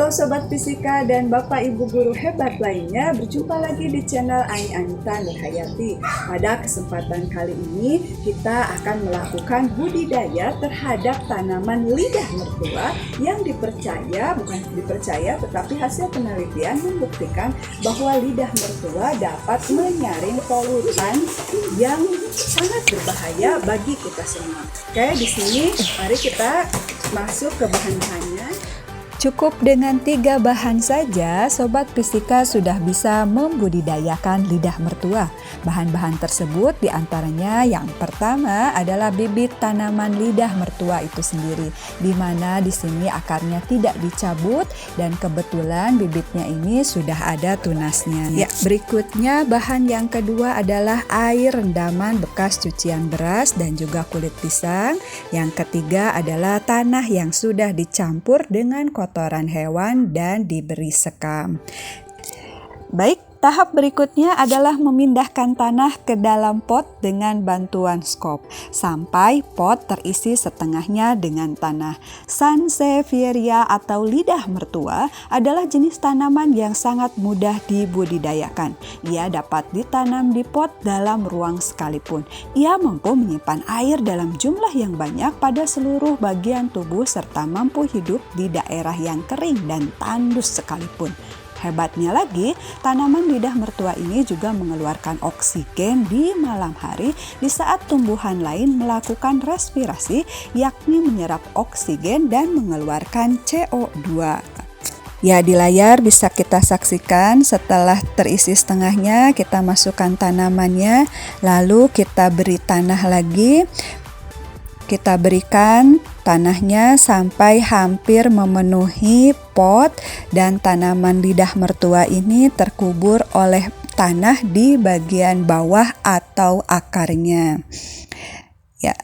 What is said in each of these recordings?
Halo Sobat Fisika dan Bapak Ibu Guru hebat lainnya, berjumpa lagi di channel Ani Anita Nurhayati. Pada kesempatan kali ini kita akan melakukan budidaya terhadap tanaman lidah mertua yang tetapi hasil penelitian membuktikan bahwa lidah mertua dapat menyaring polutan yang sangat berbahaya bagi kita semua. Oke, di sini mari kita masuk ke bahan-bahannya. Cukup dengan 3 bahan saja, Sobat Fisika sudah bisa membudidayakan lidah mertua. Bahan-bahan tersebut diantaranya yang pertama adalah bibit tanaman lidah mertua itu sendiri, di mana di sini akarnya tidak dicabut dan kebetulan bibitnya ini sudah ada tunasnya. Ya, berikutnya bahan yang kedua adalah air rendaman bekas cucian beras dan juga kulit pisang. Yang ketiga adalah tanah yang sudah dicampur dengan kotoran hewan dan diberi sekam. Baik, tahap berikutnya adalah memindahkan tanah ke dalam pot dengan bantuan skop sampai pot terisi setengahnya dengan tanah. Sansevieria atau lidah mertua adalah jenis tanaman yang sangat mudah dibudidayakan. Ia dapat ditanam di pot dalam ruang sekalipun. Ia mampu menyimpan air dalam jumlah yang banyak pada seluruh bagian tubuh serta mampu hidup di daerah yang kering dan tandus sekalipun. Hebatnya lagi, tanaman lidah mertua ini juga mengeluarkan oksigen di malam hari di saat tumbuhan lain melakukan respirasi, yakni menyerap oksigen dan mengeluarkan CO2. Ya, di layar bisa kita saksikan setelah terisi setengahnya, kita masukkan tanamannya, lalu kita beri tanah lagi. Kita berikan tanahnya sampai hampir memenuhi pot dan tanaman lidah mertua ini terkubur oleh tanah di bagian bawah atau akarnya. Ya.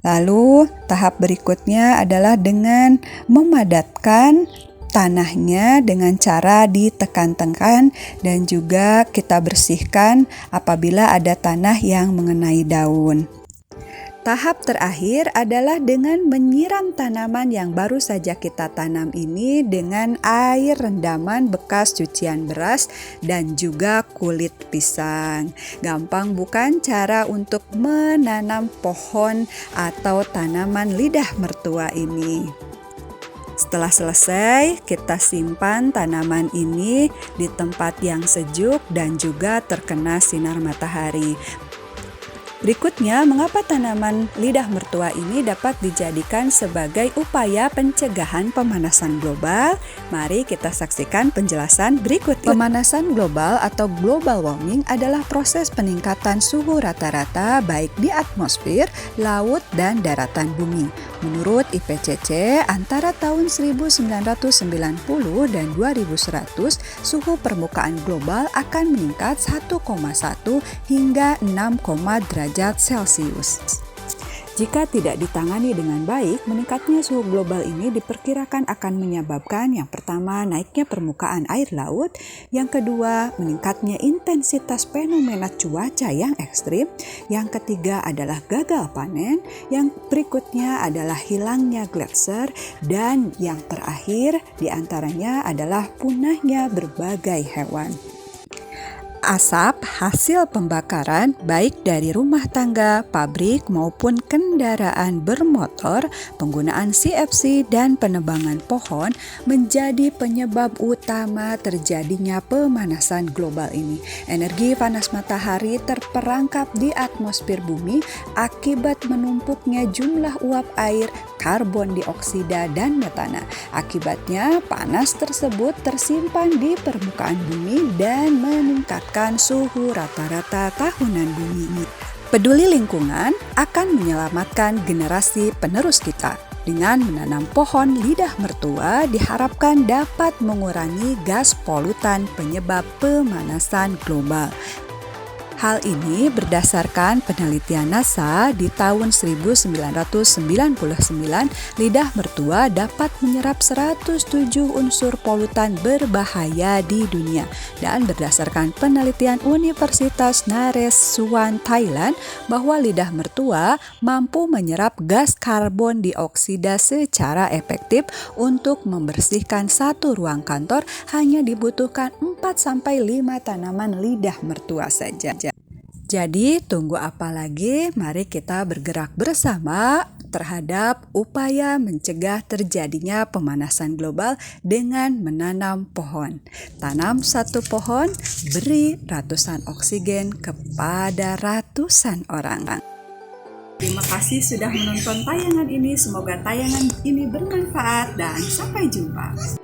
Lalu tahap berikutnya adalah dengan memadatkan tanahnya dengan cara ditekan-tekan dan juga kita bersihkan apabila ada tanah yang mengenai daun. Tahap terakhir adalah dengan menyiram tanaman yang baru saja kita tanam ini dengan air rendaman bekas cucian beras dan juga kulit pisang. Gampang bukan cara untuk menanam pohon atau tanaman lidah mertua ini? Setelah selesai, kita simpan tanaman ini di tempat yang sejuk dan juga terkena sinar matahari. Berikutnya, mengapa tanaman lidah mertua ini dapat dijadikan sebagai upaya pencegahan pemanasan global? Mari kita saksikan penjelasan berikut. Pemanasan global atau global warming adalah proses peningkatan suhu rata-rata baik di atmosfer, laut, dan daratan bumi. Menurut IPCC, antara tahun 1990 dan 2100, suhu permukaan global akan meningkat 1,1 hingga 6, derajat Celcius. Jika tidak ditangani dengan baik, meningkatnya suhu global ini diperkirakan akan menyebabkan yang pertama naiknya permukaan air laut, yang kedua meningkatnya intensitas fenomena cuaca yang ekstrim, yang ketiga adalah gagal panen, yang berikutnya adalah hilangnya gletser, dan yang terakhir diantaranya adalah punahnya berbagai hewan. Asap hasil pembakaran baik dari rumah tangga, pabrik maupun kendaraan bermotor, penggunaan CFC dan penebangan pohon menjadi penyebab utama terjadinya pemanasan global ini. Energi panas matahari terperangkap di atmosfer bumi akibat menumpuknya jumlah uap air, karbon dioksida, dan metana. Akibatnya, panas tersebut tersimpan di permukaan bumi dan meningkatkan suhu rata-rata tahunan bumi ini. Peduli lingkungan akan menyelamatkan generasi penerus kita. Dengan menanam pohon lidah mertua diharapkan dapat mengurangi gas polutan penyebab pemanasan global. Hal ini berdasarkan penelitian NASA di tahun 1999, lidah mertua dapat menyerap 107 unsur polutan berbahaya di dunia. Dan berdasarkan penelitian Universitas Naresuan Thailand bahwa lidah mertua mampu menyerap gas karbon dioksida secara efektif. Untuk membersihkan satu ruang kantor hanya dibutuhkan 4-5 tanaman lidah mertua saja. Jadi tunggu apa lagi? Mari kita bergerak bersama terhadap upaya mencegah terjadinya pemanasan global dengan menanam pohon. Tanam satu pohon, beri ratusan oksigen kepada ratusan orang. Terima kasih sudah menonton tayangan ini. Semoga tayangan ini bermanfaat dan sampai jumpa.